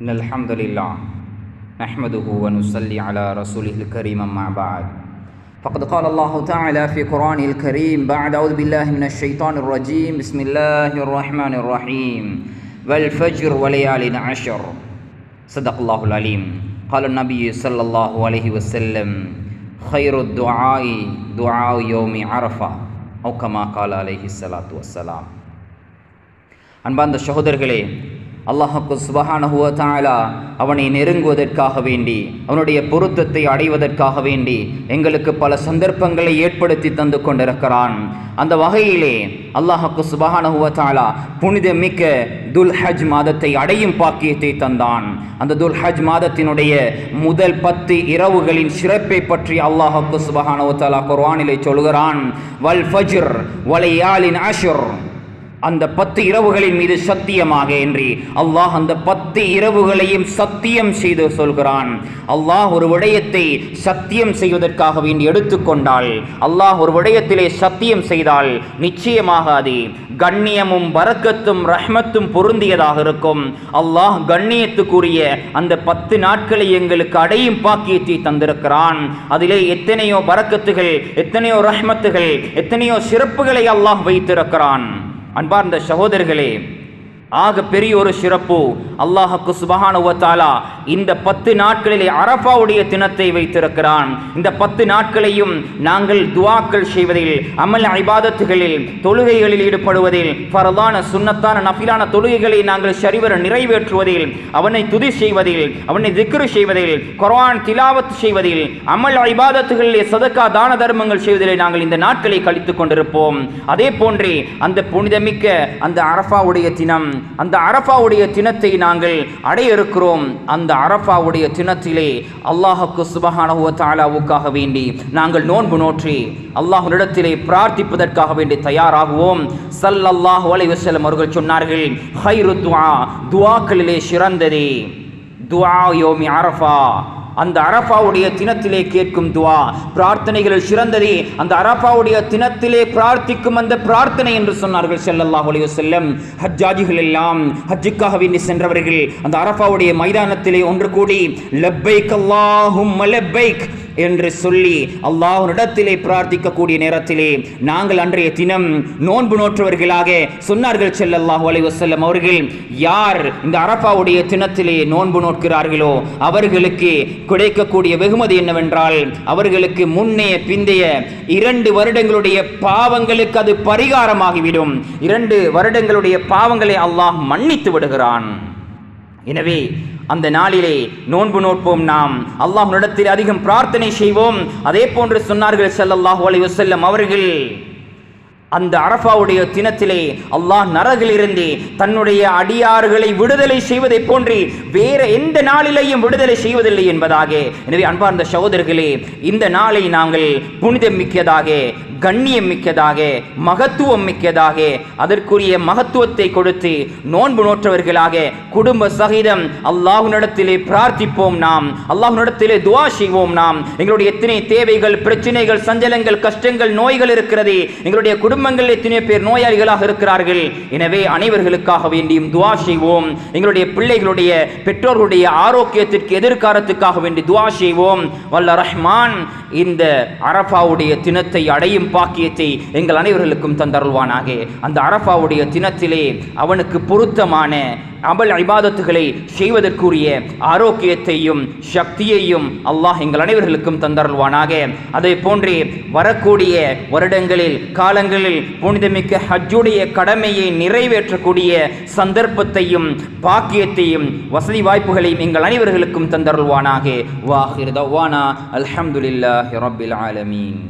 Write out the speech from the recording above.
إن الحمد لله نحمده ونصلي على رسوله الكريم أما بعد فقد قال الله تعالى في قرآنه الكريم بعد أعوذ بالله من الشيطان الرجيم بسم الله الرحمن الرحيم والفجر وليال عشر صدق الله العليم قال النبي صلى الله عليه وسلم خير الدعاء دعاء يوم عرفة أو كما قال عليه الصلاة والسلام. அன்பார்ந்த சகோதரர்களே, அல்லாஹ்வுக்கு சுப்ஹானஹு வ தஆலா அவனை நெருங்குவதற்காக வேண்டி, அவனுடைய பொருத்தத்தை அடைவதற்காக வேண்டி எங்களுக்கு பல சந்தர்ப்பங்களை ஏற்படுத்தி தந்து கொண்டிருக்கிறான். அந்த வகையிலே அல்லாஹ்வுக்கு சுப்ஹானஹு வ தஆலா புனிதமிக்க துல்ஹஜ் மாதத்தை அடையும் பாக்கியத்தை தந்தான். அந்த துல்ஹஜ் மாதத்தினுடைய முதல் 10 இரவுகளின் சிறப்பை பற்றி அல்லாஹ்வுக்கு சுப்ஹானஹு வ தஆலா குர்ஆனிலே சொல்கிறான். வல் ஃபஜ்ர் வலையாலின் அஷ்ர், அந்த 10 இரவுகளின் மீது சத்தியமாக என்று அல்லாஹ் அந்த 10 இரவுகளையும் சத்தியம் செய்து சொல்கிறான். அல்லாஹ் ஒரு விடயத்தை சத்தியம் செய்வதற்காக வேண்டி எடுத்துக்கொண்டால், அல்லாஹ் ஒரு விடயத்திலே சத்தியம் செய்தால் நிச்சயமாக அது கண்ணியமும் பரக்கத்தும் ரஹ்மத்தும் பொருந்தியதாக இருக்கும். அல்லாஹ் கண்ணியத்துக்குரிய அந்த 10 நாட்களை எங்களுக்கு அடையும் பாக்கியத்தை தந்திருக்கிறான். அதிலே எத்தனையோ பரக்கத்துகள், எத்தனையோ ரஹ்மத்துகள், எத்தனையோ சிறப்புகளை அல்லாஹ் வைத்திருக்கிறான். அன்பார்ந்த சகோதரர்களே, ஆக பெரிய ஒரு சிறப்பு அல்லாஹ்வுக்கு சுப்ஹானஹு வ தஆலா இந்த 10 நாட்களிலே அரஃபாவுடைய தினத்தை வைத்திருக்கிறான். இந்த 10 நாட்களையும் நாங்கள் துஆக்கள் செய்வதில், அமல் இபாதத்துகளில், தொழுகைகளில் ஈடுபடுவதில், ஃபர்தான சுன்னத்தான நஃபிலான தொழுகைகளை நாங்கள் சரிவர நிறைவேற்றுவதில், அவனை துதி செய்வதில், அவனை திக்ரு செய்வதில், குர்ஆன் திலாவத் செய்வதில், அமல் இபாதத்துகளிலே சதகா தான தர்மங்கள் செய்வதிலே நாங்கள் இந்த நாட்களை கழித்துக் கொண்டிருப்போம். அதே போன்றே அந்த புனிதமிக்க அந்த அரஃபாவுடைய தினம், அந்த அரஃபாவுடைய தினத்தை நாங்கள் அடைய இருக்கிறோம். அந்த அரஃபாவுடைய தினத்திலே அல்லாஹ்வுக்கு சுப்ஹானஹு வ தஆலாவுக்காக வேண்டி நாங்கள் நோன்பு நோற்றி அல்லாஹ்விடத்திலே பிரார்த்திப்பதற்காக வேண்டி தயாராகுவோம். ஸல்லல்லாஹு அலைஹி வஸல்லம் அவர்கள் சொன்னார்கள், ஹைரு துஆ, துஆக்களிலே சிறந்ததே துஆ யௌமி அரஃபா, அந்த அரஃபாவுடைய தினத்திலே கேட்கும் துஆ, பிரார்த்தனைகளில் சிறந்ததே அந்த அரஃபாவுடைய தினத்திலே பிரார்த்திக்கும் அந்த பிரார்த்தனை என்று சொன்னார்கள் ஸல்லல்லாஹு அலைஹி வஸல்லம். ஹஜ்ஜாஜிகள் எல்லாம், ஹஜ்ஜுக்காக வேண்டி சென்றவர்கள் அந்த அரஃபாவுடைய மைதானத்திலே ஒன்று கூடி லப்பைக் அல்லாஹும்ம லப்பைக் என்று சொல்லி அல்லாஹ்விடத்திலே பிரார்த்திக்கக்கூடிய நேரத்திலே நாங்கள் அன்றைய தினம் நோன்பு நோற்றவர்களாக சொன்னார்கள் ஸல்லல்லாஹு அலைஹி வஸல்லம் அவர்கள், யார் இந்த அரஃபாவுடைய தினத்திலே நோன்பு நோக்கிறார்களோ அவர்களுக்கு கிடைக்கக்கூடிய வெகுமதி என்னவென்றால், அவர்களுக்கு முன்னே பிந்தைய 2 வருடங்களுடைய பாவங்களுக்கு அது பரிகாரமாகிவிடும். 2 வருடங்களுடைய பாவங்களை அல்லாஹ் மன்னித்து விடுகிறான். எனவே அந்த நாளிலே நோன்பு நோட்போம், நாம் அல்லாஹ்விடத்தில் அதிகம் பிரார்த்தனை செய்வோம். அதே போன்று சொன்னார்கள் ஸல்லல்லாஹு அலைஹி வஸல்லம் அவர்கள், அந்த அரஃபாவுடைய தினத்திலே அல்லாஹ் நரகிலிருந்து தன்னுடைய அடியார்களை விடுதலை செய்வதை போன்று வேற எந்த நாளிலேயும் விடுதலை செய்வதில்லை என்பதாக. எனவே அன்பார்ந்த சகோதரர்களே, இந்த நாளை நாங்கள் புனிதம் மிக்கதாக, கண்ணியம் மிக்கதாக, மகத்துவம் மிக்கதாக, அதற்குரிய மகத்துவத்தை கொடுத்து நோன்பு நோற்றவர்களாக குடும்ப சகிதம் அல்லாஹ்விடத்திலே பிரார்த்திப்போம். நாம் அல்லாஹ்விடத்திலே துஆ செய்வோம். நாம் எங்களுடைய எத்தனை தேவைகள், பிரச்சனைகள், சஞ்சலங்கள், கஷ்டங்கள், நோய்கள் இருக்கிறது. எங்களுடைய குடும்பங்கள் எத்தனை பேர் நோயாளிகளாக இருக்கிறார்கள். எனவே அனைவர்களுக்காக வேண்டியும் துஆ செய்வோம். எங்களுடைய பிள்ளைகளுடைய, பெற்றோர்களுடைய ஆரோக்கியத்திற்கு, எதிர்காலத்துக்காக வேண்டி துஆ செய்வோம். வல்ல ரஹ்மான் இந்த அரஃபாவுடைய தினத்தை அடையும் பாக்கியத்தை எங்கள் அனைவர்களுக்கும் தந்தருள்வானாக. அந்த அரஃபாவுடைய தினத்திலே அவனுக்கு பொருத்தமான அமல் இபாதத்துகளை செய்வதற்குரிய ஆரோக்கியத்தையும் சக்தியையும் அல்லாஹ் எங்கள் அனைவர்களுக்கும் தந்தருள்வானாக. அதே போன்றே வரக்கூடிய வருடங்களில், காலங்களில் புனிதமிக்க ஹஜ்ஜுடைய கடமையை நிறைவேற்றக்கூடிய சந்தர்ப்பத்தையும் பாக்கியத்தையும் வசதி வாய்ப்புகளையும் எங்கள் அனைவர்களுக்கும் தந்தருள்வானாக. வாஹிர் தவானா அல்ஹம்துலில்லாஹி ரப்பில் ஆலமீன்.